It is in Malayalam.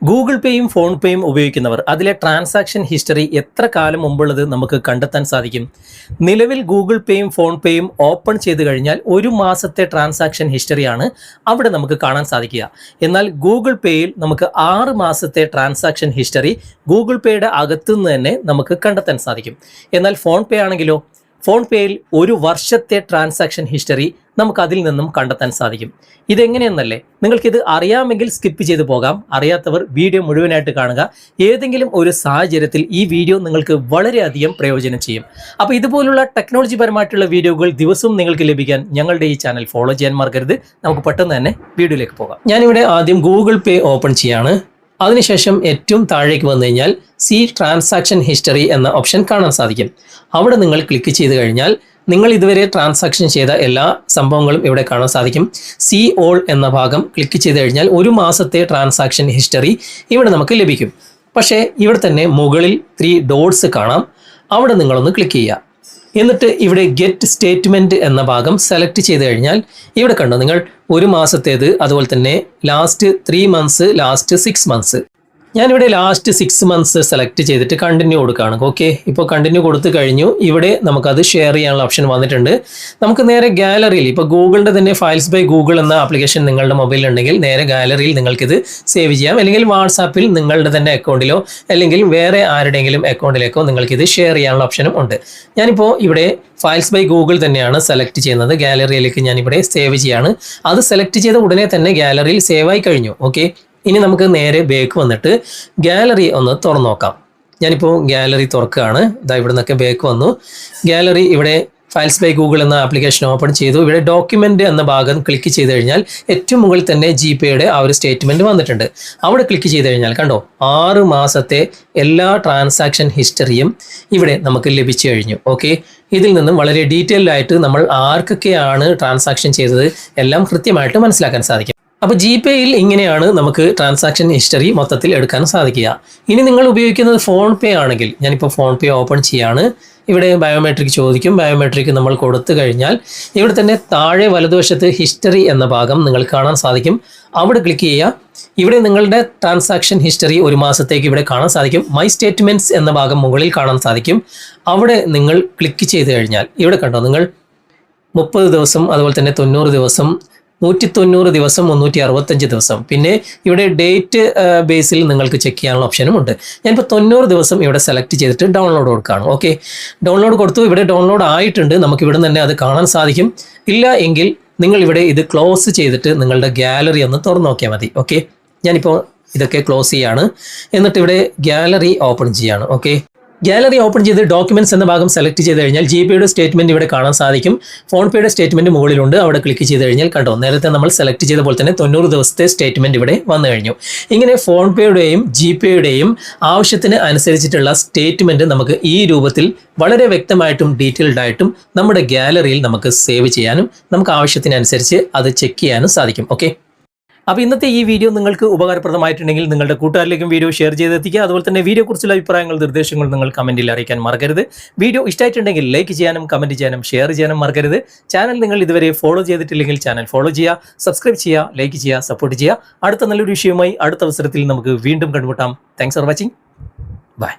ഗൂഗിൾ പേയും ഫോൺ പേയും ഉപയോഗിക്കുന്നവർ അതിലെ ട്രാൻസാക്ഷൻ ഹിസ്റ്ററി എത്ര കാലം മുമ്പുള്ളത് നമുക്ക് കണ്ടെത്താൻ സാധിക്കും. നിലവിൽ ഗൂഗിൾ പേയും ഫോൺ പേയും ഓപ്പൺ ചെയ്ത് കഴിഞ്ഞാൽ ഒരു മാസത്തെ ട്രാൻസാക്ഷൻ ഹിസ്റ്ററിയാണ് അവിടെ നമുക്ക് കാണാൻ സാധിക്കുക. എന്നാൽ ഗൂഗിൾ പേയിൽ നമുക്ക് 6 മാസത്തെ ട്രാൻസാക്ഷൻ ഹിസ്റ്ററി ഗൂഗിൾ പേയുടെ അകത്തുനിന്ന് തന്നെ നമുക്ക് കണ്ടെത്താൻ സാധിക്കും. എന്നാൽ ഫോൺ പേ ആണെങ്കിലോ, ഫോൺ പേയിൽ ഒരു വർഷത്തെ ട്രാൻസാക്ഷൻ ഹിസ്റ്ററി നമുക്ക് അതിൽ നിന്നും കണ്ടെത്താൻ സാധിക്കും. ഇതെങ്ങനെയെന്നല്ലേ, നിങ്ങൾക്കിത് അറിയാമെങ്കിൽ സ്കിപ്പ് ചെയ്ത് പോകാം. അറിയാത്തവർ വീഡിയോ മുഴുവനായിട്ട് കാണുക. ഏതെങ്കിലും ഒരു സാഹചര്യത്തിൽ ഈ വീഡിയോ നിങ്ങൾക്ക് വളരെയധികം പ്രയോജനം ചെയ്യും. അപ്പോൾ ഇതുപോലുള്ള ടെക്നോളജി പരമായിട്ടുള്ള വീഡിയോകൾ ദിവസവും നിങ്ങൾക്ക് ലഭിക്കാൻ ഞങ്ങളുടെ ഈ ചാനൽ ഫോളോ ചെയ്യാൻ മറക്കരുത്. നമുക്ക് പെട്ടെന്ന് തന്നെ വീഡിയോയിലേക്ക് പോകാം. ഞാനിവിടെ ആദ്യം ഗൂഗിൾ പേ ഓപ്പൺ ചെയ്യാണ്. അതിനുശേഷം ഏറ്റവും താഴേക്ക് വന്നു കഴിഞ്ഞാൽ സി ട്രാൻസാക്ഷൻ ഹിസ്റ്ററി എന്ന ഓപ്ഷൻ കാണാൻ സാധിക്കും. അവിടെ നിങ്ങൾ ക്ലിക്ക് ചെയ്ത് കഴിഞ്ഞാൽ നിങ്ങൾ ഇതുവരെ ട്രാൻസാക്ഷൻ ചെയ്ത എല്ലാ സംഭവങ്ങളും ഇവിടെ കാണാൻ സാധിക്കും. സി ഓൾ എന്ന ഭാഗം ക്ലിക്ക് ചെയ്ത് കഴിഞ്ഞാൽ ഒരു മാസത്തെ ട്രാൻസാക്ഷൻ ഹിസ്റ്ററി ഇവിടെ നമുക്ക് ലഭിക്കും. പക്ഷേ ഇവിടെ തന്നെ മുകളിൽ 3 ഡോട്ട്സ് കാണാം. അവിടെ നിങ്ങളൊന്ന് ക്ലിക്ക് ചെയ്യുക. എന്നിട്ട് ഇവിടെ ഗെറ്റ് സ്റ്റേറ്റ്മെൻറ്റ് എന്ന ഭാഗം സെലക്ട് ചെയ്ത് കഴിഞ്ഞാൽ ഇവിടെ കണ്ടോ നിങ്ങൾ ഒരു മാസത്തേത്, അതുപോലെ തന്നെ ലാസ്റ്റ് 3 മന്ത്സ്, ലാസ്റ്റ് 6 മന്ത്സ്. ഞാനിവിടെ ലാസ്റ്റ് 6 മന്ത്സ് സെലക്ട് ചെയ്തിട്ട് കണ്ടിന്യൂ കൊടുക്കുകയാണ്. ഓക്കെ, ഇപ്പോൾ കണ്ടിന്യൂ കൊടുത്തു കഴിഞ്ഞു. ഇവിടെ നമുക്കത് ഷെയർ ചെയ്യാനുള്ള ഓപ്ഷൻ വന്നിട്ടുണ്ട്. നമുക്ക് നേരെ ഗാലറിയിൽ, ഇപ്പോൾ ഗൂഗിളിൻ്റെ തന്നെ ഫയൽസ് ബൈ ഗൂഗിൾ എന്ന ആപ്ലിക്കേഷൻ നിങ്ങളുടെ മൊബൈലിൽ ഉണ്ടെങ്കിൽ നേരെ ഗാലറിയിൽ നിങ്ങൾക്കിത് സേവ് ചെയ്യാം. അല്ലെങ്കിൽ വാട്സാപ്പിൽ നിങ്ങളുടെ തന്നെ അക്കൗണ്ടിലോ അല്ലെങ്കിൽ വേറെ ആരുടെയെങ്കിലും അക്കൗണ്ടിലേക്കോ നിങ്ങൾക്കിത് ഷെയർ ചെയ്യാനുള്ള ഓപ്ഷനും ഉണ്ട്. ഞാനിപ്പോൾ ഇവിടെ ഫയൽസ് ബൈ ഗൂഗിൾ തന്നെയാണ് സെലക്ട് ചെയ്യുന്നത്. ഗാലറിയിലേക്ക് ഞാനിവിടെ സേവ് ചെയ്യാണ്. അത് സെലക്ട് ചെയ്ത ഉടനെ തന്നെ ഗാലറിയിൽ സേവ് ആയി കഴിഞ്ഞു. ഓക്കെ, ഇനി നമുക്ക് നേരെ ബാക്ക് വന്നിട്ട് ഗാലറി ഒന്ന് തുറന്നു നോക്കാം. ഞാനിപ്പോൾ ഗാലറി തുറക്കുകയാണ്. ഇതാ ഇവിടെ നിന്നൊക്കെ ബാക്ക് വന്നു. ഗാലറി ഇവിടെ ഫയൽസ് ബൈ ഗൂഗിൾ എന്ന ആപ്ലിക്കേഷൻ ഓപ്പൺ ചെയ്തു. ഇവിടെ ഡോക്യുമെൻ്റ് എന്ന ഭാഗം ക്ലിക്ക് ചെയ്ത് കഴിഞ്ഞാൽ ഏറ്റവും മുകളിൽ തന്നെ ജിപേയുടെ ആ ഒരു സ്റ്റേറ്റ്മെൻറ്റ് വന്നിട്ടുണ്ട്. അവിടെ ക്ലിക്ക് ചെയ്ത് കഴിഞ്ഞാൽ കണ്ടോ 6 മാസത്തെ എല്ലാ ട്രാൻസാക്ഷൻ ഹിസ്റ്ററിയും ഇവിടെ നമുക്ക് ലഭിച്ചു കഴിഞ്ഞു. ഓക്കെ, ഇതിൽ നിന്നും വളരെ ഡീറ്റെയിൽഡ് ആയിട്ട് നമ്മൾ ആർക്കൊക്കെയാണ് ട്രാൻസാക്ഷൻ ചെയ്തത് എല്ലാം കൃത്യമായിട്ട് മനസ്സിലാക്കാൻ സാധിക്കും. അപ്പോൾ ജിപേയിൽ ഇങ്ങനെയാണ് നമുക്ക് ട്രാൻസാക്ഷൻ ഹിസ്റ്ററി മൊത്തത്തിൽ എടുക്കാൻ സാധിക്കുക. ഇനി നിങ്ങൾ ഉപയോഗിക്കുന്നത് ഫോൺ പേ ആണെങ്കിൽ, ഞാനിപ്പോൾ ഫോൺ പേ ഓപ്പൺ ചെയ്യാണ്. ഇവിടെ ബയോമെട്രിക് ചോദിക്കും. ബയോമെട്രിക് നമ്മൾ കൊടുത്തു കഴിഞ്ഞാൽ ഇവിടെ തന്നെ താഴെ വലതുവശത്ത് ഹിസ്റ്ററി എന്ന ഭാഗം നിങ്ങൾക്ക് കാണാൻ സാധിക്കും. അവിടെ ക്ലിക്ക് ചെയ്യുക. ഇവിടെ നിങ്ങളുടെ ട്രാൻസാക്ഷൻ ഹിസ്റ്ററി ഒരു മാസത്തേക്ക് ഇവിടെ കാണാൻ സാധിക്കും. മൈ സ്റ്റേറ്റ്മെൻറ്റ്സ് എന്ന ഭാഗം മുകളിൽ കാണാൻ സാധിക്കും. അവിടെ നിങ്ങൾ ക്ലിക്ക് ചെയ്ത് കഴിഞ്ഞാൽ ഇവിടെ കണ്ടോ നിങ്ങൾ 30 ദിവസം, അതുപോലെ തന്നെ 90 ദിവസം, 190 ദിവസം, 365 ദിവസം. പിന്നെ ഇവിടെ ഡേറ്റ് ബേസിൽ നിങ്ങൾക്ക് ചെക്ക് ചെയ്യാനുള്ള ഓപ്ഷനും ഉണ്ട്. ഞാനിപ്പോൾ 90 ദിവസം ഇവിടെ സെലക്ട് ചെയ്തിട്ട് ഡൗൺലോഡ് കൊടുക്കുകയാണ്. ഓക്കെ, ഡൗൺലോഡ് കൊടുത്തു. ഇവിടെ ഡൗൺലോഡ് ആയിട്ടുണ്ട്. നമുക്ക് ഇവിടെ തന്നെ അത് കാണാൻ സാധിക്കും. ഇല്ല എങ്കിൽ നിങ്ങൾ ഇവിടെ ഇത് ക്ലോസ് ചെയ്തിട്ട് നിങ്ങളുടെ ഗാലറി ഒന്ന് തുറന്നു നോക്കിയാൽ മതി. ഓക്കെ, ഞാനിപ്പോൾ ഇതൊക്കെ ക്ലോസ് ചെയ്യാണ്. എന്നിട്ട് ഇവിടെ ഗാലറി ഓപ്പൺ ചെയ്യാണ്. ഓക്കെ, ഗാലറി ഓപ്പൺ ചെയ്ത് ഡോക്യുമെൻറ്റ്സ് എന്ന ഭാഗം സെലക്ട് ചെയ്ത് കഴിഞ്ഞാൽ ജിപേയുടെ സ്റ്റേറ്റ്മെൻറ്റ് ഇവിടെ കാണാൻ സാധിക്കും. ഫോൺ പേയുടെ സ്റ്റേറ്റ്മെൻറ്റ് മുകളിലുണ്ട്. അവിടെ ക്ലിക്ക് ചെയ്ത് കഴിഞ്ഞാൽ കണ്ടോ നേരത്തെ നമ്മൾ സെലക്ട് ചെയ്ത പോലെ തന്നെ 90 ദിവസത്തെ സ്റ്റേറ്റ്മെൻറ്റ് ഇവിടെ വന്നു കഴിഞ്ഞു. ഇങ്ങനെ ഫോൺ പേയുടെയും ജിപേയുടെയും ആവശ്യത്തിന് അനുസരിച്ചിട്ടുള്ള സ്റ്റേറ്റ്മെൻറ്റ് നമുക്ക് ഈ രൂപത്തിൽ വളരെ വ്യക്തമായിട്ടും ഡീറ്റെയിൽഡ് ആയിട്ടും നമ്മുടെ ഗാലറിയിൽ നമുക്ക് സേവ് ചെയ്യാനും നമുക്ക് ആവശ്യത്തിനനുസരിച്ച് അത് ചെക്ക് ചെയ്യാനും സാധിക്കും. ഓക്കെ, അപ്പോൾ ഇന്നത്തെ ഈ വീഡിയോ നിങ്ങൾക്ക് ഉപകാരപ്രദമായിട്ടുണ്ടെങ്കിൽ നിങ്ങളുടെ കൂട്ടുകാരിലേക്കും വീഡിയോ ഷെയർ ചെയ്തെത്തിക്കുക. അതുപോലെ തന്നെ വീഡിയോയെക്കുറിച്ചുള്ള അഭിപ്രായങ്ങൾ, നിർദ്ദേശങ്ങൾ നിങ്ങൾ കമൻറ്റിൽ അറിയിക്കാൻ മറക്കരുത്. വീഡിയോ ഇഷ്ടമായിട്ടുണ്ടെങ്കിൽ ലൈക്ക് ചെയ്യാനും കമൻറ്റ് ചെയ്യാനും ഷെയർ ചെയ്യാനും മറക്കരുത്. ചാനൽ നിങ്ങൾ ഇതുവരെ ഫോളോ ചെയ്തിട്ടില്ലെങ്കിൽ ചാനൽ ഫോളോ ചെയ്യുക, സബ്സ്ക്രൈബ് ചെയ്യുക, ലൈക്ക് ചെയ്യുക, സപ്പോർട്ട് ചെയ്യുക. അടുത്ത നല്ലൊരു വിഷയവുമായി അടുത്ത അവസരത്തിൽ നമുക്ക് വീണ്ടും കണ്ടുമുട്ടാം. Thanks for watching. ബൈ.